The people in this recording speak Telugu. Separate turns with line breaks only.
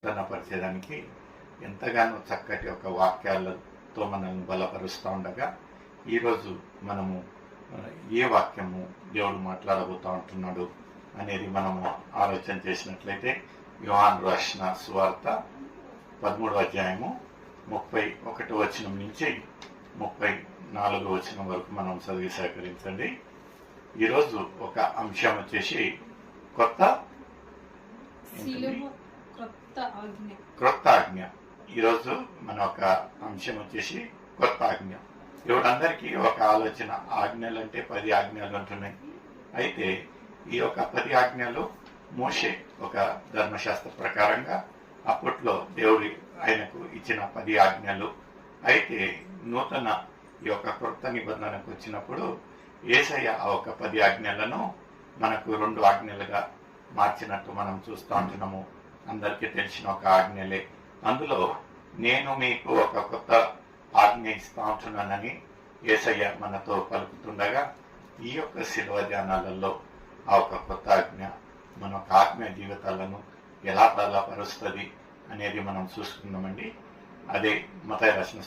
పరిచయడానికి ఎంతగానో చక్కటి ఒక వాక్యాలతో మనల్ని బలపరుస్తూ ఉండగా ఈరోజు మనము ఏ వాక్యము దేవుడు మాట్లాడబోతూ ఉంటున్నాడు అనేది మనము ఆలోచన చేసినట్లయితే యోహాను రాసిన సువార్త 13వ అధ్యాయము 31వ వచనం నుంచి 34వ వచనం వరకు మనం చదివి సహకరించండి. ఈరోజు ఒక అంశం వచ్చేసి క్రొత్త ఆజ్ఞ. ఈరోజు మన ఒక అంశం వచ్చేసి కొత్త ఆజ్ఞ. ఇవిడందరికీ ఒక ఆలోచన, ఆజ్ఞలు అంటే 10 ఆజ్ఞలు ఉంటున్నాయి. అయితే ఈ యొక్క 10 ఆజ్ఞలు మోషే ఒక ధర్మశాస్త్ర ప్రకారంగా అప్పట్లో దేవుడి ఆయనకు ఇచ్చిన 10 ఆజ్ఞలు. అయితే నూతన ఈ యొక్క కొత్త నిబంధనకు వచ్చినప్పుడు యేసయ్య ఆ ఒక 10 ఆజ్ఞలను మనకు 2 ఆజ్ఞలుగా మార్చినట్టు మనం చూస్తూ ఉంటున్నాము. అందరికీ తెలిసిన ఒక ఆజ్ఞలే. అందులో నేను మీకు ఒక కొత్త ఆజ్ఞ ఇస్తూ ఉంటున్నానని యేసయ్య మనతో పలుకుతుండగా ఈ యొక్క శిలువ ధ్యానాలలో ఆ ఒక కొత్త ఆజ్ఞ మన ఒక ఆత్మీయ జీవితాలను ఎలా బలపరుస్తుంది అనేది మనం చూసుకున్నామండి. అదే మత్తయి రాసిన